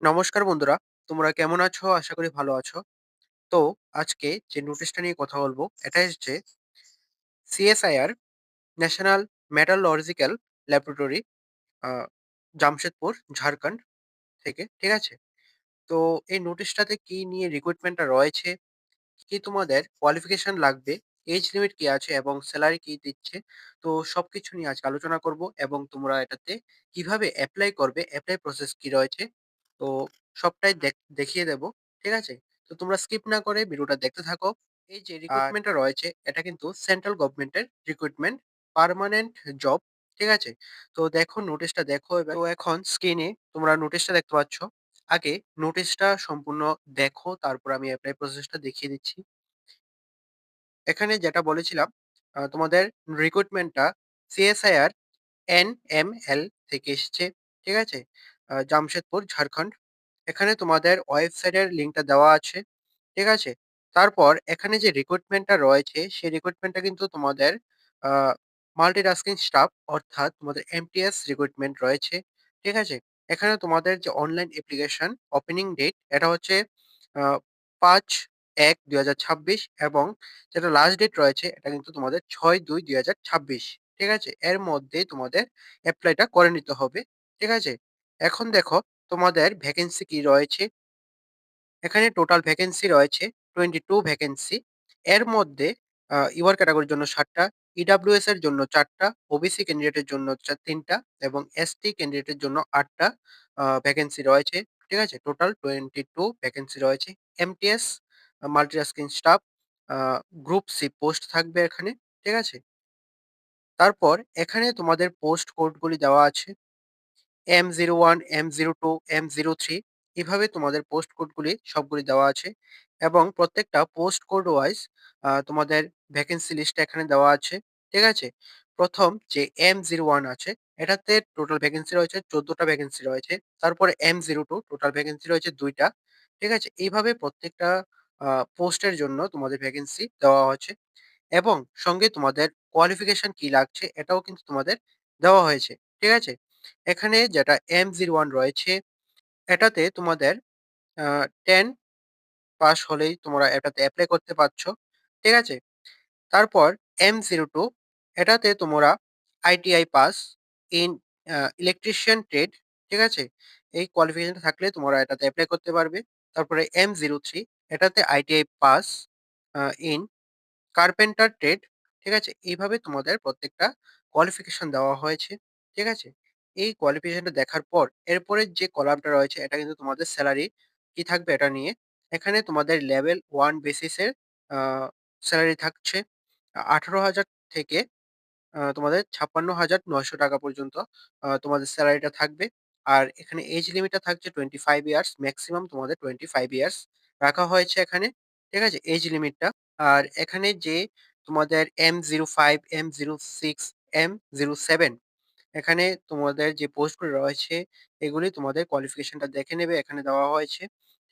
নমস্কার বন্ধুরা, তোমরা কেমন আছো? আশা করি ভালো আছো। তো আজকে যে নোটিশটা নিয়ে কথা বলবো, এটা হচ্ছে সিএসআইআর ন্যাশনাল মেটালর্জিক্যাল ল্যাবরেটরি আ জামশেদপুর, ঝাড়খণ্ড থেকে। ঠিক আছে? তো এই নোটিশটাতে কি নিয়ে রিক্রুটমেন্টটা রয়েছে, কি তোমাদের কোয়ালিফিকেশন লাগবে, এজ লিমিট কি আছে এবং সেলারি কি দিচ্ছে। তো সবকিছু নিয়ে আজকে আলোচনা করব এবং তোমরা এটাতে কিভাবে এপ্লাই করবে, এপ্লাই প্রসেস কি রয়েছে। তো সবটাই দেখিয়ে দেব। ঠিক আছে? তো তোমরা স্কিপ না করে ভিডিওটা দেখতে থাকো। এই যে রিক্রুটমেন্টটা রয়েছে এটা কিন্তু সেন্ট্রাল গভর্নমেন্টের রিক্রুটমেন্ট, পার্মানেন্ট জব। ঠিক আছে? তো দেখো নোটিশটা দেখো এবার। তো এখন স্ক্রিনে তোমরা নোটিশটা দেখতে পাচ্ছ। আগে নোটিশটা সম্পূর্ণ দেখো, তারপর আমি এপ্লাই প্রসেসটা দেখিয়ে দিচ্ছি। এখানে যেটা বলেছিলাম, তোমাদের রিক্রুটমেন্টটা সিএসআইআর এনএমএল থেকে এসছে। ঠিক আছে? জামশেদপুর, ঝাড়খণ্ড। এখানে তোমাদের ওয়েবসাইটের লিঙ্কটা দেওয়া আছে। ঠিক আছে? তারপর এখানে যে রিক্রুটমেন্টটা রয়েছে, সেই রিক্রুটমেন্টটা কিন্তু তোমাদের আ মাল্টিটাস্কিং স্টাফ, অর্থাৎ তোমাদের এমটিএস রিক্রুটমেন্ট রয়েছে। ঠিক আছে? এখানে তোমাদের যে অনলাইন অ্যাপ্লিকেশন ওপেনিং ডেট এটা হচ্ছে আ ৫/১/২০২৬ এবং যেটা লাস্ট ডেট রয়েছে এটা কিন্তু তোমাদের ৬/২/২০২৬। ঠিক আছে? এর মধ্যে তোমাদের এপ্লাইটা করে নিতে হবে। ঠিক আছে? এখন দেখো তোমাদের ভ্যাকেন্সি কি রয়েছে। এখানে টোটাল ভ্যাকেন্সি রয়েছে 22 ভ্যাকেন্সি। এর মধ্যে ইউআর ক্যাটেগরির জন্য ৭ টা, ইডব্লিউএস এর জন্য ৪ টা, ওবিসি ক্যান্ডিডেটের জন্য ৩ টা এবং এসটি ক্যান্ডিডেটের জন্য ৮ টা ভ্যাকেন্সি রয়েছে। ঠিক আছে? টোটাল 22 ভ্যাকেন্সি রয়েছে। এমটিএস মাল্টিটাস্কিং স্টাফ আ গ্রুপ সি পোস্ট থাকবে এখানে। ঠিক আছে? তারপর এখানে তোমাদের পোস্ট কোডগুলি দেওয়া আছে। M01, M02, M03 এভাবে তোমাদের পোস্ট কোডগুলি সবগুলি দেওয়া আছে এবং প্রত্যেকটা পোস্ট কোড ওয়াইজ তোমাদের ভ্যাকেন্সি লিস্টটা এখানে দেওয়া আছে। ঠিক আছে? ১ম যে M01 আছে এটাতে টোটাল ভ্যাকেন্সি রয়েছে ১৪ টা ভ্যাকেন্সি রয়েছে। তারপরে M02 টোটাল ভ্যাকেন্সি রয়েছে ২ টা। ঠিক আছে? এইভাবে প্রত্যেকটা আ পোস্টের জন্য তোমাদের ভ্যাকেন্সি দেওয়া হয়েছে এবং সঙ্গে তোমাদের কোয়ালিফিকেশন কি লাগছে এটাও কিন্তু তোমাদের দেওয়া হয়েছে। ঠিক আছে? এখানে যেটা M01 রয়েছে এটাতে তোমাদের আ 10 পাস হলেই তোমরা এটাতে এপ্লাই করতে পারছ। ঠিক আছে? তারপর M02 এটাতে তোমরা ITI pass in electrician trade. ঠিক আছে? এই কোয়ালিফিকেশনটা থাকলে তোমরা এটাতে এপ্লাই করতে পারবে। তারপরে M03 এটাতে ITI pass a in carpenter trade. ঠিক আছে? এইভাবে তোমাদের প্রত্যেকটা কোয়ালিফিকেশন দেওয়া হয়েছে। ঠিক আছে? এই কোয়ালিফিকেশনটা দেখার পর এরপরের যে কলামটা রয়েছে এটা কিন্তু তোমাদের সেলারি কি থাকবে এটা নিয়ে। এখানে তোমাদের লেভেল 1 বেসিসের আ সেলারি থাকছে ১৮,০০০ থেকে তোমাদের ৳৫৬,৯০০ পর্যন্ত তোমাদের সেলারিটা থাকবে। আর এখানে এজ লিমিটটা থাকছে 25 ইয়ার্স, মেক্সিমাম তোমাদের 25 ইয়ার্স রাখা হয়েছে এখানে। ঠিক আছে? এজ লিমিটটা। আর এখানে যে তোমাদের M05, M06, M07 এখানে তোমাদের যে পোস্টগুলো রয়েছে এগুলি তোমাদের কোয়ালিফিকেশনটা দেখে নেবে এখানে দেওয়া হয়েছে।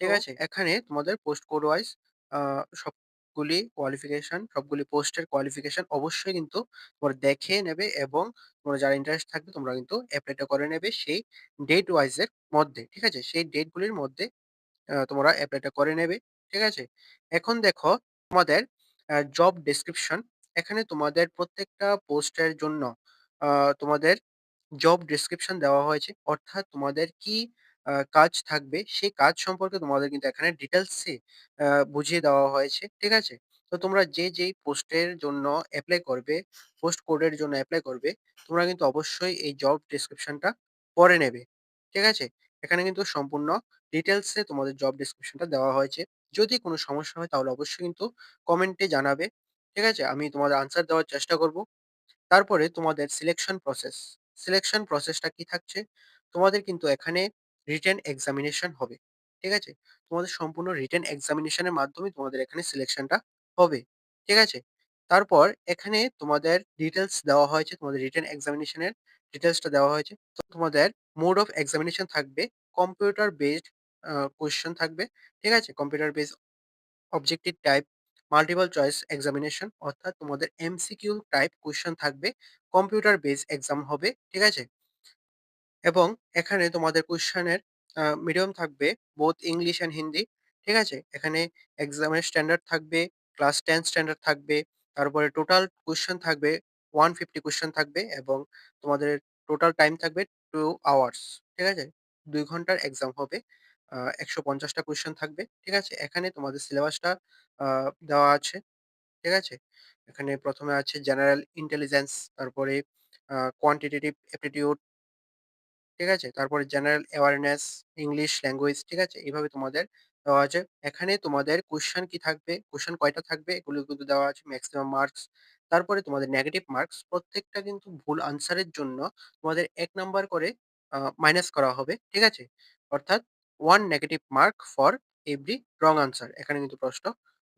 ঠিক আছে? এখানে তোমাদের পোস্ট কোড ওয়াইজ আ সবগুলি কোয়ালিফিকেশন, সবগুলি পোস্টের কোয়ালিফিকেশন অবশ্যই কিন্তু তোমরা দেখে নেবে এবং তোমরা যারা ইন্টারেস্ট থাকবে তোমরা কিন্তু এপ্লাইটা করে নেবে সেই ডেট ওয়াইজ এর মধ্যে। ঠিক আছে? সেই ডেট গুলির মধ্যে তোমরা এপ্লাইটা করে নেবে। ঠিক আছে? এখন দেখো তোমাদের জব ডেসক্রিপশন এখানে তোমাদের প্রত্যেকটা পোস্টের জন্য আ তোমাদের জব ডেসক্রিপশন দেওয়া হয়েছে। অর্থাৎ তোমাদের কি কাজ থাকবে সেই কাজ সম্পর্কে তোমাদের কিন্তু এখানে ডিটেইলসে বুঝিয়ে দেওয়া হয়েছে। ঠিক আছে? তো তোমরা যেই পোস্টের জন্য এপ্লাই করবে, পোস্ট কোডের জন্য এপ্লাই করবে, তোমরা কিন্তু অবশ্যই এই জব ডেসক্রিপশনটা পড়ে নেবে। ঠিক আছে? এখানে কিন্তু সম্পূর্ণ ডিটেইলসে তোমাদের জব ডেসক্রিপশনটা দেওয়া হয়েছে। যদি কোনো সমস্যা হয় তাহলে অবশ্যই কিন্তু কমেন্টে জানাবে। ঠিক আছে? আমি তোমাদের আনসার দেওয়ার চেষ্টা করব। তারপরে তোমাদের সিলেকশন প্রসেস। সিলেকশন প্রসেসটা কি থাকছে? তোমাদের কিন্তু এখানে রিটেন এক্সামিনেশন হবে। ঠিক আছে? তোমাদের সম্পূর্ণ রিটেন এক্সামিনেশন এর মাধ্যমে তোমাদের এখানে সিলেকশনটা হবে। ঠিক আছে? তারপর এখানে তোমাদের ডিটেইলস দেওয়া হয়েছে। তোমাদের রিটেন এক্সামিনেশন এর ডিটেইলসটা দেওয়া হয়েছে। তো তোমাদের মোড অফ এক্সামিনেশন থাকবে কম্পিউটার বেসড কোয়েশ্চেন থাকবে। ঠিক আছে? Computer based objective type, multiple choice examination অর্থাৎ তোমাদের এমসিকিউ টাইপ কোয়েশ্চেন থাকবে। কম্পিউটার বেস এক্সাম হবে। ঠিক আছে? এবং এখানে তোমাদের কোয়েশ্চেনের মিডিয়াম থাকবে বোথ ইংলিশ অ্যান্ড হিন্দি। ঠিক আছে? এখানে এক্সামের স্ট্যান্ডার্ড থাকবে, ক্লাস 10 স্ট্যান্ডার্ড থাকবে। তারপরে টোটাল কোয়েশ্চেন থাকবে 150 কোয়েশ্চেন থাকবে এবং তোমাদের টোটাল টাইম থাকবে 2 আওয়ার্স। ঠিক আছে? ২ ঘন্টার এক্সাম হবে। ১৫০ টা কোয়েশ্চেন থাকবে। ঠিক আছে? এখানে তোমাদের সিলেবাসটা আ দেওয়া আছে। ঠিক আছে? এখানে ১ম এ আছে জেনারেল ইন্টেলিজেন্স, তারপরে কোয়ান্টিটেটিভ অ্যাপটিটিউড, ঠিক আছে? তারপরে জেনারেল অ্যাওয়ারনেস, ইংলিশ ল্যাঙ্গুয়েজ, ঠিক আছে? এভাবে তোমাদের দেওয়া আছে। এখানে তোমাদের কোয়েশ্চেন কি থাকবে, কোয়েশ্চেন কয়টা থাকবে এগুলো কিন্তু দেওয়া আছে, মেক্সিমাম মার্কস। তারপরে তোমাদের নেগেটিভ মার্কস প্রত্যেকটা কিন্তু ভুল আনসারের জন্য তোমাদের ১ নাম্বার করে মাইনাস করা হবে। ঠিক আছে? অর্থাৎ 1 negative mark for every wrong answer. এখানে কিন্তু প্রশ্ন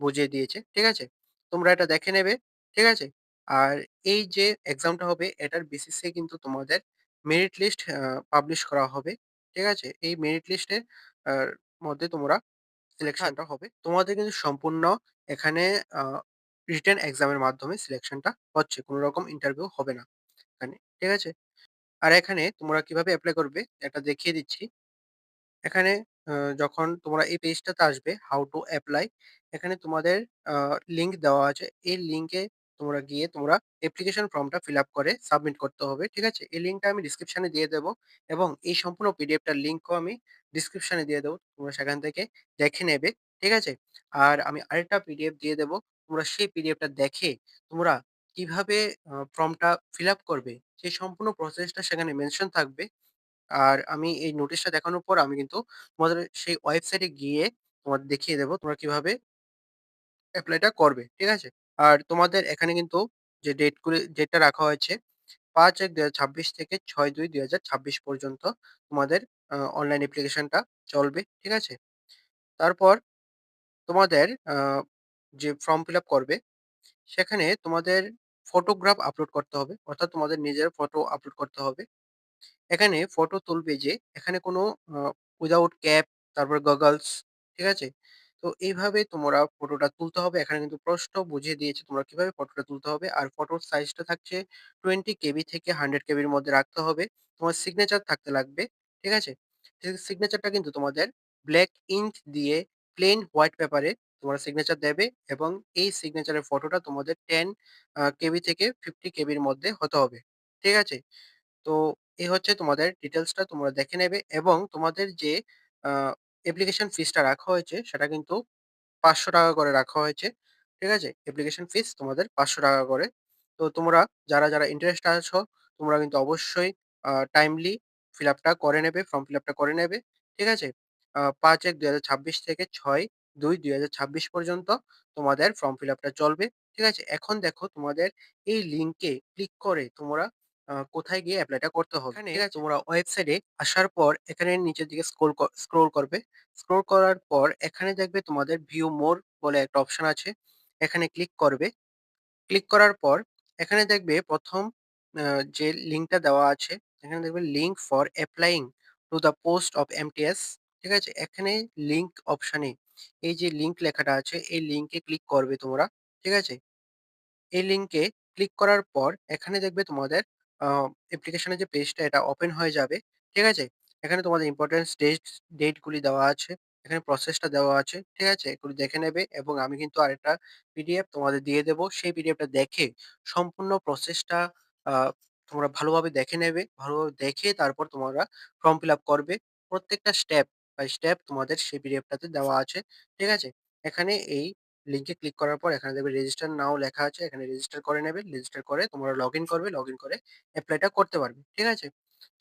বুঝিয়ে দিয়েছে। ঠিক আছে? তোমরা এটা দেখে নেবে। ঠিক আছে? আর এই যে এক্সামটা হবে এটার বেসিসে কিন্তু তোমাদের মেরিট লিস্ট পাবলিশ করা হবে। ঠিক আছে? এই মেরিট লিস্টের আর মধ্যে তোমরা সিলেকশনটা হবে। তোমাদের কিন্তু সম্পূর্ণ এখানে আ রিটেন এক্সামের মাধ্যমে সিলেকশনটা হচ্ছে। কোন রকম ইন্টারভিউ হবে না এখানে। ঠিক আছে? আর এখানে তোমরা কিভাবে এপ্লাই করবে এটা দেখিয়ে দিচ্ছি। এখানে আ যখন তোমরা এই পেজটাতে আসবে how to apply, এখানে তোমাদের আ লিঙ্ক দেওয়া আছে। এই লিঙ্কে তোমরা গিয়ে তোমরা অ্যাপ্লিকেশন ফর্মটা ফিল আপ করে সাবমিট করতে হবে। ঠিক আছে? এই লিঙ্কটা আমি ডেসক্রিপশনে দিয়ে দেব এবং এই সম্পূর্ণ পিডিএফটার লিঙ্কও আমি ডেসক্রিপশনে দিয়ে দেব। তোমরা সেখান থেকে দেখে নেবে। ঠিক আছে? আর আমি আরেকটা পিডিএফ দিয়ে দেব। তোমরা সেই পিডিএফটা দেখে তোমরা কিভাবে ফর্মটা ফিল আপ করবে সেই সম্পূর্ণ প্রসেসটা সেখানে মেনশন থাকবে। আর আমি এই নোটিশটা দেখানোর পর আমি কিন্তু তোমাদের সেই ওয়েবসাইটে গিয়ে তোমাদের দেখিয়ে দেব তোমরা কিভাবে এপ্লাইটা করবে। ঠিক আছে? আর তোমাদের এখানে কিন্তু যে ডেটটা রাখা হয়েছে ৫-১-২০২৬ থেকে ৬-২-২০২৬ পর্যন্ত তোমাদের অনলাইন অ্যাপ্লিকেশনটা চলবে। ঠিক আছে? তারপর তোমাদের যে ফর্ম ফিল আপ করবে সেখানে তোমাদের ফটোগ্রাফ আপলোড করতে হবে। অর্থাৎ তোমাদের নিজের ফটো আপলোড করতে হবে। এখানে ফটো তুলবে যে এখানে কোনো আ উইথআউট ক্যাপ, তারপর গগলস, ঠিক আছে? তো এইভাবে তোমরা ফটোটা তুলতে হবে। এখানে কিন্তু প্রশ্ন বুঝিয়ে দিয়েছে তোমরা কিভাবে ফটোটা তুলতে হবে। আর ফটোর সাইজটা থাকছে 20 কেবি থেকে 100 কেবির মধ্যে রাখতে হবে। তোমার সিগনেচার থাকতে লাগবে। ঠিক আছে? সিগনেচারটা কিন্তু তোমাদের ব্লাক ইঙ্ক দিয়ে প্লেন হোয়াইট পেপারে তোমরা সিগনেচার দেবে এবং এই সিগনেচারের ফটোটা তোমাদের 10 কেবি থেকে 50 কেবির মধ্যে হতে হবে। ঠিক আছে? তো এই হচ্ছে তোমাদের ডিটেইলসটা তোমরা দেখে নেবে এবং তোমাদের যে আ অ্যাপ্লিকেশন ফিসটা রাখা হয়েছে সেটা কিন্তু ৳৫০০ করে রাখা হয়েছে। ঠিক আছে? অ্যাপ্লিকেশন ফিস তোমাদের ৳৫০০ করে। তো তোমরা যারা ইন্টারেস্টেড আছো তোমরা কিন্তু অবশ্যই টাইমলি ফিল আপটা করে নেবে, ফর্ম ফিল আপটা করে নেবে। ঠিক আছে? ৫-১-২০২৬ থেকে ৬-২-২০২৬ পর্যন্ত তোমাদের ফর্ম ফিল আপটা চলবে। ঠিক আছে? এখন দেখো তোমাদের এই লিঙ্কে ক্লিক করে তোমরা কোথায় গিয়ে এপ্লাইটা করতে হবে। এখানে ঠিক আছে? তোমরা ওয়েবসাইটে আসার পর এখানে নিচের দিকে স্ক্রল করবে। স্ক্রল করার পর এখানে দেখবে তোমাদের ভিউ মোর বলে একটা অপশন আছে। এখানে ক্লিক করবে। ক্লিক করার পর এখানে দেখবে ১ম আ যে লিঙ্কটা দেওয়া আছে, এখানে দেখবে link for applying to the post of MTS. ঠিক আছে? এখানে লিঙ্ক অপশনে এই যে লিঙ্ক লেখাটা আছে, এই লিঙ্কে ক্লিক করবে তোমরা। ঠিক আছে? এই লিঙ্কে ক্লিক করার পর এখানে দেখবে তোমাদের আ অ্যাপ্লিকেশনের যে পেজটা এটা ওপেন হয়ে যাবে। ঠিক আছে? এখানে তোমাদের ইম্পোর্টেন্স ডেট গুলি দেওয়া আছে। এখানে প্রসেসটা দেওয়া আছে। ঠিক আছে? এগুলো দেখে নেবে এবং আমি কিন্তু আরেকটা পিডিএফ তোমাদের দিয়ে দেব। সেই পিডিএফটা দেখে সম্পূর্ণ প্রসেসটা আ তোমরা ভালোভাবে দেখে নেবে। ভালোভাবে দেখে তারপর তোমরা ফর্ম ফিল আপ করবে। প্রত্যেকটা স্টেপ বাই স্টেপ তোমাদের সেই পিডিএফটাতে দেওয়া আছে। ঠিক আছে? এখানে এই লিঙ্কে ক্লিক করার পর এখানে দেখবে রেজিস্টার নাও লেখা আছে। এখানে রেজিস্টার করে নেবে। রেজিস্টার করে তোমরা লগইন করবে। লগইন করে এপ্লাইটা করতে পারবে। ঠিক আছে?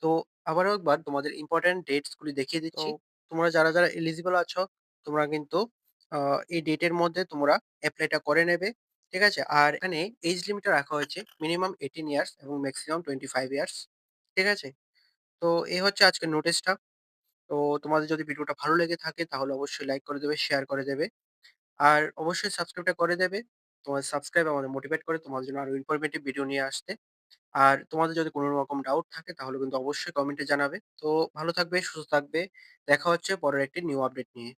তো আবারও একবার তোমাদের ইম্পোর্টেন্ট ডেটস গুলি দেখিয়ে দিচ্ছি। তোমরা যারা এলিজিবল আছো তোমরা কিন্তু আ এই ডেটের মধ্যে তোমরা এপ্লাইটা করে নেবে। ঠিক আছে? আর এখানে এইজ লিমিটটা রাখা হয়েছে মিনিমাম 18 ইয়ার্স এবং মেক্সিমাম 25 ইয়ার্স। ঠিক আছে? তো এই হচ্ছে আজকের নোটিশটা। তো তোমাদের যদি ভিডিওটা ভালো লেগে থাকে তাহলে অবশ্যই লাইক করে দেবে, শেয়ার করে দেবে। আর অবশ্যই সাবস্ক্রাইবটা করে দেবে। তোমার সাবস্ক্রাইব আমাদের মোটিভেট করে তোমাদের জন্য আরো ইনফরমেটিভ ভিডিও নিয়ে আসতে। আর তোমাদের যদি কোন রকম ডাউট থাকে তাহলে কিন্তু অবশ্যই কমেন্টে জানাবে। তো ভালো থাকবে, সুস্থ থাকবে। দেখা হচ্ছে পরের একটি নিউ আপডেট নিয়ে।